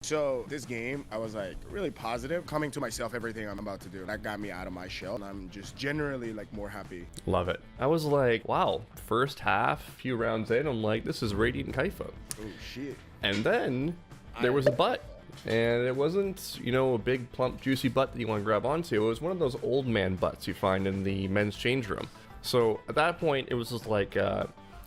So this game, I was like really positive, coming to myself, everything I'm about to do. That got me out of my shell, and I'm just generally like more happy. Love it. I was like, wow, first half, few rounds in, I'm like, this is Radiant Kaifa. Oh shit. And then there was a butt. And it wasn't, you know, a big, plump, juicy butt that you want to grab onto. It was one of those old man butts you find in the men's change room. So at that point, it was just like,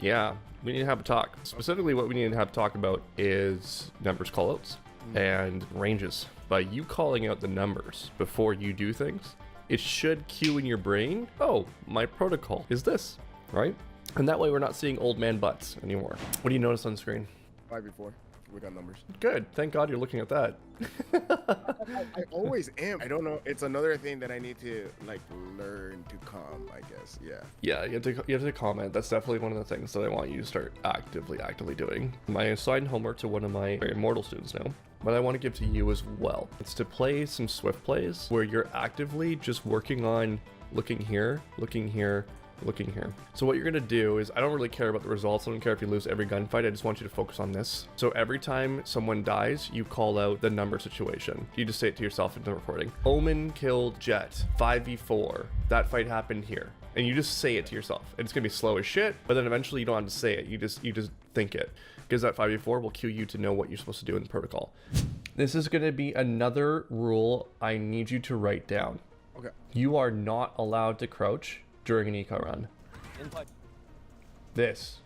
yeah, we need to have a talk. Specifically, what we need to have a talk about is numbers callouts and ranges. By you calling out the numbers before you do things, it should cue in your brain, oh, my protocol is this, right? And that way we're not seeing old man butts anymore. What do you notice on screen? 5v4. We got numbers. Good. Thank God you're looking at that. I always am. I don't know. It's another thing that I need to like learn to calm, I guess. Yeah. Yeah, you have to comment. That's definitely one of the things that I want you to start actively doing. I assigned homework to one of my immortal students now, but I want to give to you as well. It's to play some swift plays where you're actively just working on looking here, looking here, looking here. So what you're gonna do is, I don't really care about the results. I don't care if you lose every gunfight. I just want you to focus on this. So every time someone dies, you call out the number situation. You just say it to yourself in the recording. Omen killed Jet, 5v4. That fight happened here. And you just say it to yourself. And it's gonna be slow as shit, but then eventually you don't have to say it. You just think it. Because that 5v4 will cue you to know what you're supposed to do in the protocol. This is gonna be another rule I need you to write down. Okay. You are not allowed to crouch during an eco run. This.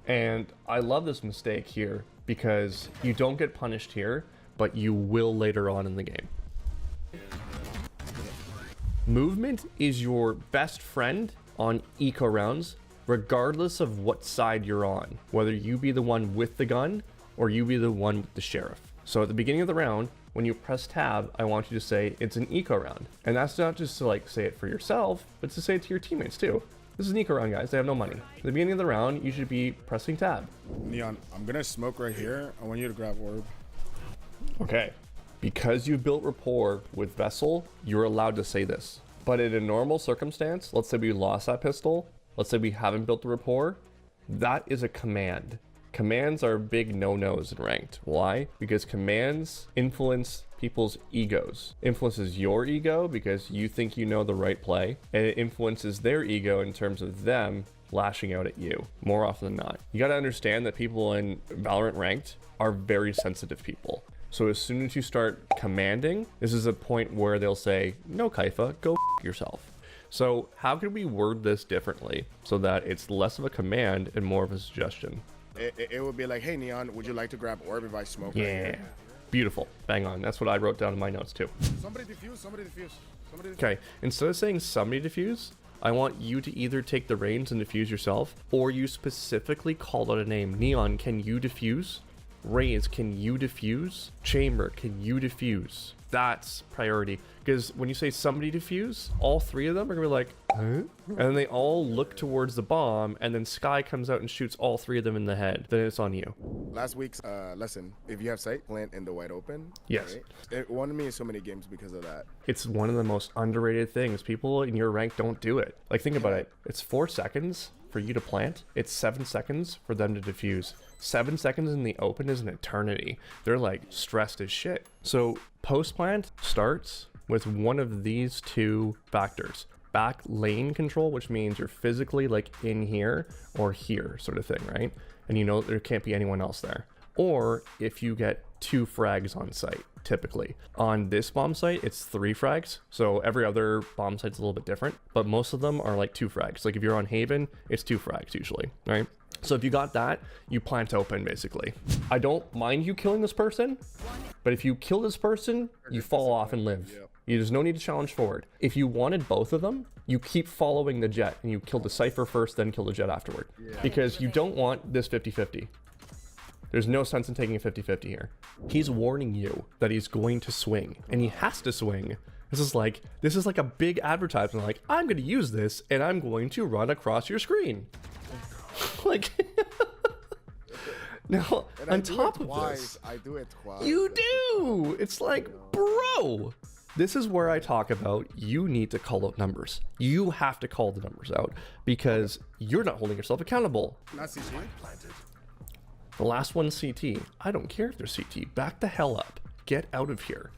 And I love this mistake here because you don't get punished here, but you will later on in the game. Movement is your best friend on eco rounds, regardless of what side you're on, whether you be the one with the gun or you be the one with the sheriff. So at the beginning of the round, when you press tab, I want you to say it's an eco round. And that's not just to like say it for yourself, but to say it to your teammates too. This is an eco round, guys. They have no money. At the beginning of the round, you should be pressing tab. Neon, I'm gonna smoke right here. I want you to grab orb. Okay. Because you've built rapport with Vessel, you're allowed to say this. But in a normal circumstance, let's say we lost that pistol, let's say we haven't built the rapport, that is a command. Commands are big no-nos in ranked. Why? Because commands influence people's egos. Influences your ego because you think you know the right play, and it influences their ego in terms of them lashing out at you more often than not. You gotta understand that people in Valorant ranked are very sensitive people. So as soon as you start commanding, this is a point where they'll say, no, Kaifa, go yourself. So how can we word this differently so that it's less of a command and more of a suggestion? It would be like, hey Neon, would you like to grab orb if I smoke? Yeah. Right here? Beautiful. Bang on. That's what I wrote down in my notes too. Somebody defuse, somebody defuse, somebody defuse. Okay. Instead of saying somebody defuse, I want you to either take the reins and defuse yourself, or you specifically call out a name. Neon, can you defuse? Raze, can you defuse? Chamber, can you defuse? That's priority. Because when you say somebody defuse, all three of them are gonna be like, huh? And then they all look towards the bomb, and then Sky comes out and shoots all three of them in the head. Then it's on you. Last week's lesson, if you have sight, plant in the wide open. Yes. Right? It won me in so many games because of that. It's one of the most underrated things. People in your rank don't do it. Like, think about it. It's 4 seconds for you to plant. It's 7 seconds for them to defuse. 7 seconds in the open is an eternity. They're like stressed as shit. So post plant starts with one of these two factors. Back lane control, which means you're physically like in here or here sort of thing, right? And you know there can't be anyone else there. Or if you get 2 frags on site, typically. On this bomb site, it's 3 frags. So every other bomb site's a little bit different, but most of them are like 2 frags. Like if you're on Haven, it's 2 frags usually, right? So if you got that, you plant open basically. I don't mind you killing this person, but if you kill this person, you fall off and live. There's no need to challenge forward. If you wanted both of them, you keep following the Jet and you kill the Cypher first, then kill the Jet afterward. Because you don't want this 50-50. There's no sense in taking a 50-50 here. He's warning you that he's going to swing, and he has to swing. This is like a big advertisement, like, I'm gonna use this and I'm going to run across your screen. Like, now, on top of this, I do it twice. you do. It's like, bro, this is where I talk about you need to call out numbers. You have to call the numbers out because you're not holding yourself accountable. Not CC. The last one's CT. I don't care if they're CT. Back the hell up. get out of here.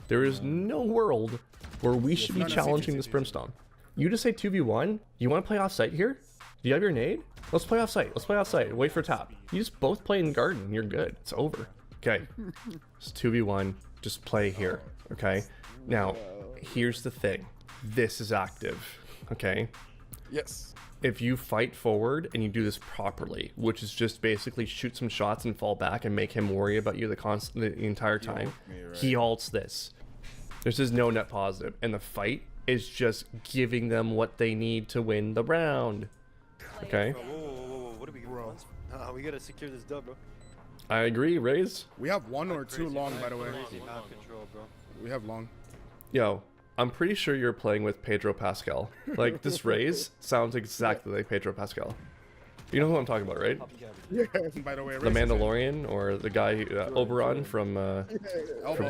There is no world where we should be challenging this Brimstone. You just say 2v1? You want to play off-site here? Do you have your nade? Let's play off-site. Let's play off-site. Wait for a tap. You just both play in garden. You're good. It's over. Okay. It's 2v1. Just play here. Okay? Now, here's the thing. This is active. Okay? Yes. If you fight forward and you do this properly, which is just basically shoot some shots and fall back and make him worry about you the entire time, he halts this. This is no net positive, and the fight is just giving them what they need to win the round. Okay? Whoa, what are we doing? We gotta secure this dub, bro. I agree, Raze. We have 1 or 2 long, by the way. Map control, bro. We have long. Yo, I'm pretty sure you're playing with Pedro Pascal. Like, this Raze sounds exactly like Pedro Pascal. You know who I'm talking about, right? Yeah. By the way, The Mandalorian, or the guy Oberon from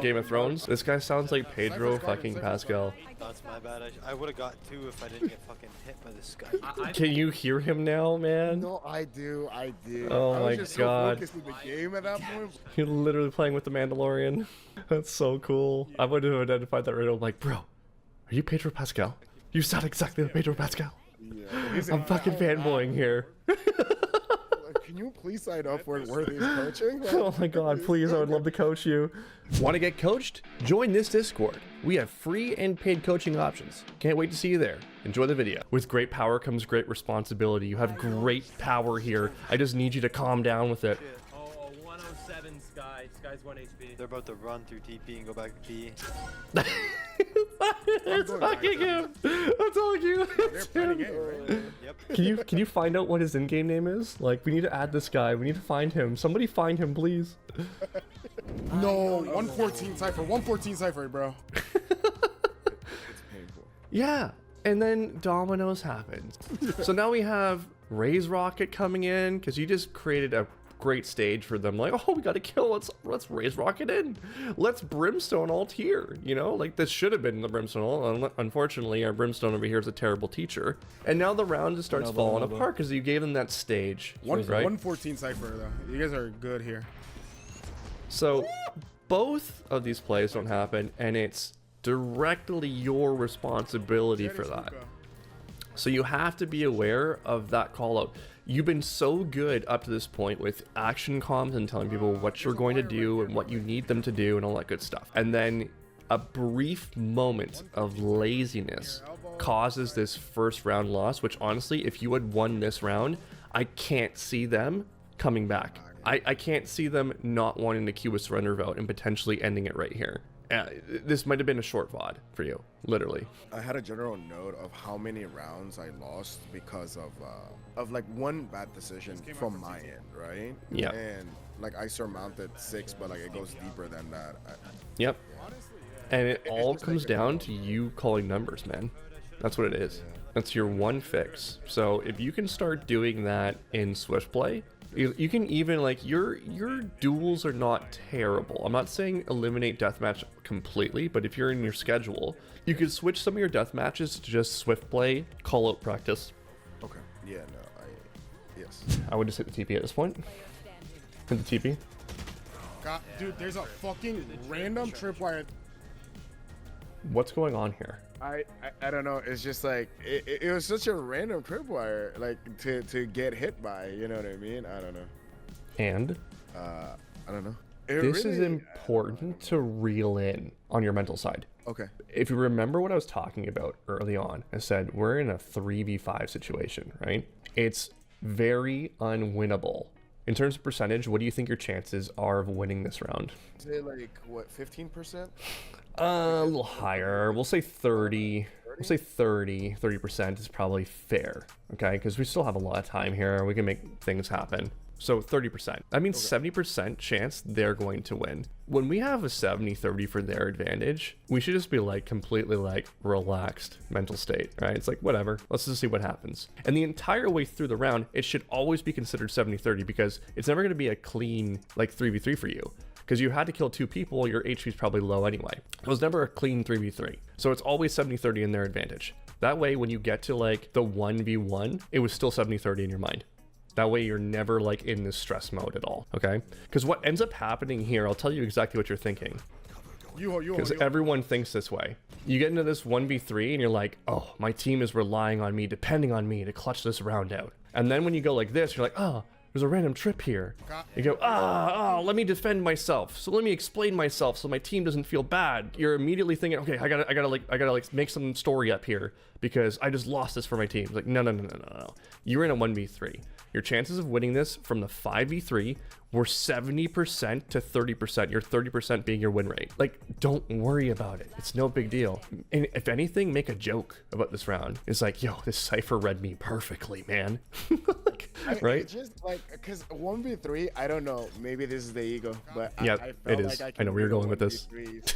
Game of Thrones. This guy sounds like Pedro fucking Pascal. That's my bad. I would have got 2 if I didn't get fucking hit by this guy. Can you hear him now, man? No, I do. Oh my I was just God. so focused in the game at that point. You're literally playing with the Mandalorian. That's so cool. I would have identified that right away. I'm like, bro, are you Pedro Pascal? You sound exactly like Pedro Pascal. Yeah. I'm fucking fanboying here. Can you please sign up for Worthy's coaching? Like, Oh my God, please, I would love to coach you. Want to get coached? Join this Discord. We have free and paid coaching options. Can't wait to see you there. Enjoy the video. With great power comes great responsibility. You have great power here. I just need you to calm down with it. Oh, 107 Sky. Sky's 1 HP. They're about to run through TP and go back to P. It's fucking him. I'm telling you. It's him. Yep. Can you find out what his in-game name is? Like, we need to add this guy. We need to find him. Somebody find him, please. No, 114 Cypher. 114 Cypher, bro. It's painful. Yeah, and then Dominoes happens. So now we have Raze Rocket coming in, because you just created a great stage for them. Like, oh, we got to kill. Let's Raze Rocket in. Let's Brimstone ult here. You know, like this should have been the Brimstone ult. Unfortunately, our Brimstone over here is a terrible teacher. And now the round just starts falling apart because you gave them that stage. Right? 114 Cypher, though. You guys are good here. So both of these plays don't happen, and it's directly your responsibility for that. So you have to be aware of that call out. You've been so good up to this point with action comms and telling people what you're going to do and what you need them to do and all that good stuff. And then a brief moment of laziness causes this first round loss, which honestly, if you had won this round, I can't see them coming back. I can't see them not wanting to queue a surrender vote and potentially ending it right here. This might have been a short VOD for you, literally. I had a general note of how many rounds I lost because of like one bad decision from my end, right? Yeah. And like I surmounted 6, but like it goes deeper than that. Yep. And it all comes down to you calling numbers, man. That's what it is. That's your one fix. So if you can start doing that in Swift play, you can even, like, your duels are not terrible. I'm not saying eliminate deathmatch completely, but if you're in your schedule, you could switch some of your deathmatches to just Swift play, call out practice. Okay. Yeah, no, yes. I would just hit the TP at this point. Hit the TP. God, dude, there's a fucking random tripwire. What's going on here? I don't know. It's just like it was such a random tripwire, like to get hit by. You know what I mean? I don't know. And I don't know. this is important to reel in on your mental side. Okay. If you remember what I was talking about early on, I said we're in a 3v5 situation, right? It's very unwinnable. In terms of percentage, what do you think your chances are of winning this round? Say like what, 15%? A little higher. We'll say 30. We'll say 30% is probably fair, okay? Because we still have a lot of time here. We can make things happen. So 30%. That means 70% chance they're going to win. When we have a 70-30 for their advantage, we should just be like completely like relaxed mental state, right? It's like, whatever, let's just see what happens. And the entire way through the round, it should always be considered 70-30 because it's never going to be a clean like 3v3 for you. Because you had to kill 2 people, your HP is probably low anyway. It was never a clean 3v3. So it's always 70-30 in their advantage. That way, when you get to like the 1v1, it was still 70-30 in your mind. That way you're never like in this stress mode at all, okay? Because what ends up happening here, I'll tell you exactly what you're thinking. Because everyone thinks this way. You get into this 1v3 and you're like, oh, my team is relying on me, depending on me to clutch this round out. And then when you go like this, you're like, oh, there's a random trip here. You go, let me defend myself. So let me explain myself so my team doesn't feel bad. You're immediately thinking, okay, I gotta make some story up here because I just lost this for my team. It's like, no. You're in a 1v3. Your chances of winning this from the 5v3 were 70% to 30%. Your 30% being your win rate. Like, don't worry about it. It's no big deal. And if anything, make a joke about this round. It's like, yo, this Cypher read me perfectly, man. Right? Just like, because 1v3, I don't know. Maybe this is the ego, but yeah, I felt it is. like I know where you're going with this.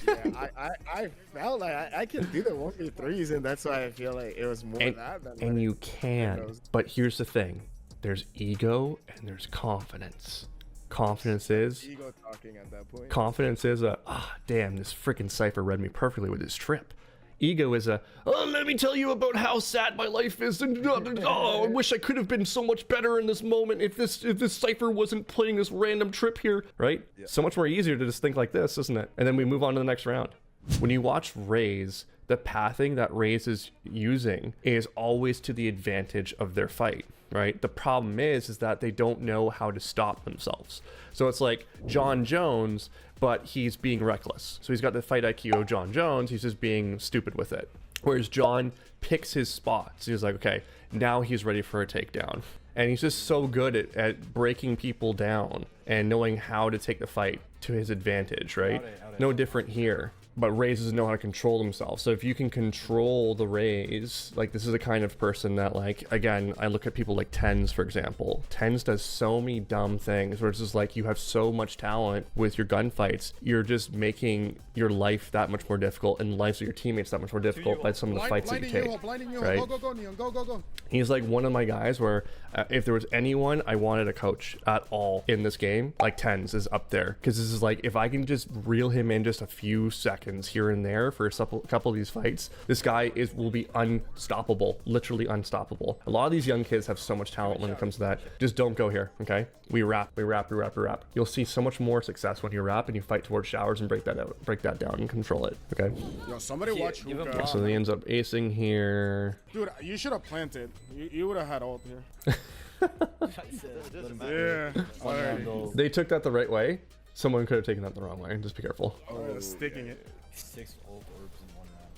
Yeah, I felt like I can do the 1v3s, and that's why I feel like it was more that than and you can. But here's the thing. There's ego and there's confidence. Confidence is ego talking at that point. Confidence is damn, this freaking Cypher read me perfectly with his trip. Ego is let me tell you about how sad my life is, and I wish I could have been so much better in this moment if this Cypher wasn't playing this random trip here, right? Yeah. So much more easier to just think like this, isn't it? And then we move on to the next round. When you watch Raze, the pathing that Raze is using is always to the advantage of their fight, right? The problem is that they don't know how to stop themselves. So it's like John Jones, but he's being reckless. So he's got the fight IQ of John Jones, he's just being stupid with it. Whereas John picks his spots. He's like, okay, now he's ready for a takedown. And he's just so good at breaking people down and knowing how to take the fight to his advantage, right? No different here. But Raze doesn't know how to control themselves. So if you can control the Raze, like this is the kind of person that, like, again, I look at people like Tens, for example. Tens does so many dumb things where it's just like you have so much talent with your gunfights. You're just making your life that much more difficult and lives of your teammates that much more difficult by some of the fights that you take. Right? Go, Neon. Go. He's like one of my guys where if there was anyone I wanted to coach at all in this game, like Tens is up there. Because this is like, if I can just reel him in just a few seconds here and there for a couple of these fights, this guy will be unstoppable, literally unstoppable. A lot of these young kids have so much talent when it comes to that. Just don't go here, okay? We wrap. You'll see so much more success when you wrap and you fight towards showers and break that down and control it, okay? Yo, somebody watch Hookah. So he ends up acing here. Dude, you should have planted. You would have had ult here. Yeah. They took that the right way. Someone could have taken that the wrong way. Just be careful. Oh, sticking it. 6 ult orbs in 1 round.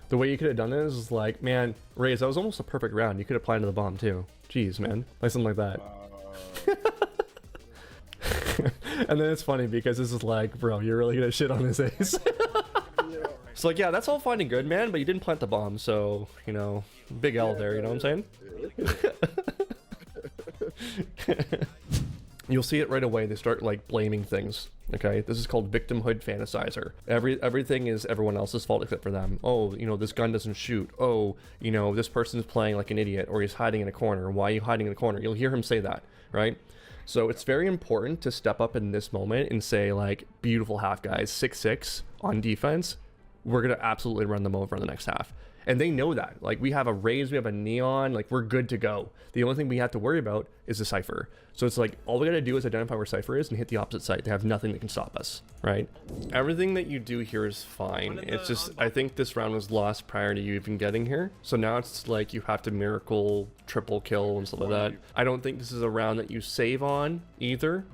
The way you could have done it is like, man, Raze, that was almost a perfect round. You could have planted the bomb too. Jeez, man. Like something like that. And then it's funny because this is like, bro, you're really gonna shit on his ace. It's like, yeah, that's all fine and good, man, but you didn't plant the bomb, so, you know, big L there, you know what I'm saying? You'll see it right away. They start like blaming things. Okay, this is called victimhood fantasizer. Everything is everyone else's fault except for them. Oh, you know, this gun doesn't shoot. Oh, you know, this person's playing like an idiot, or he's hiding in a corner. Why are you hiding in a corner? You'll hear him say that, right? So it's very important to step up in this moment and say, like, beautiful half, guys, 6-6 on defense. We're gonna absolutely run them over in the next half. And they know that. Like, we have a Raze, we have a Neon, like, we're good to go. The only thing we have to worry about is the Cypher. So it's like, all we gotta do is identify where Cypher is and hit the opposite side. They have nothing that can stop us, right? Everything that you do here is fine. It's just, I think this round was lost prior to you even getting here. So now it's like you have to miracle triple kill and stuff like that. I don't think this is a round that you save on either,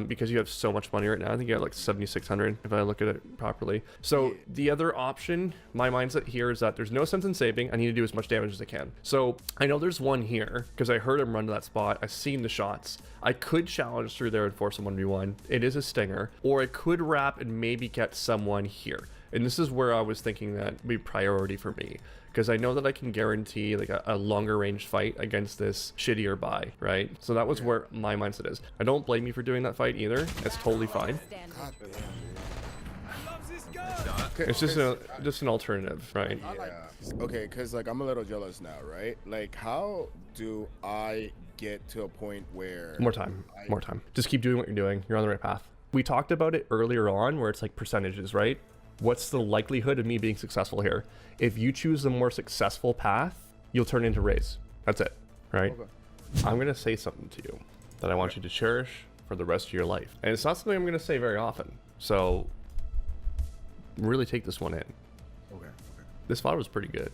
because you have so much money right now. I think you have like 7,600 if I look at it properly. So the other option, my mindset here is that there's no sense in saving. I need to do as much damage as I can. So I know there's one here because I heard him run to that spot. I've seen the shots. I could challenge through there and force a 1v1. It is a stinger, or I could wrap and maybe get someone here. And this is where I was thinking that would be priority for me, because I know that I can guarantee like a longer range fight against this shittier buy, right? So that was where my mindset is. I don't blame you for doing that fight either. It's totally fine. It's just an alternative, right? Yeah. Okay, because like I'm a little jealous now, right? Like, how do I get to a point where more time. Just keep doing what you're doing. You're on the right path. We talked about it earlier on where it's like percentages, right? What's the likelihood of me being successful here? If you choose the more successful path, you'll turn into Raze. That's it, right? Okay. I'm gonna say something to you that I want you to cherish for the rest of your life. And it's not something I'm gonna say very often. So really take this one in. Okay. This fight was pretty good.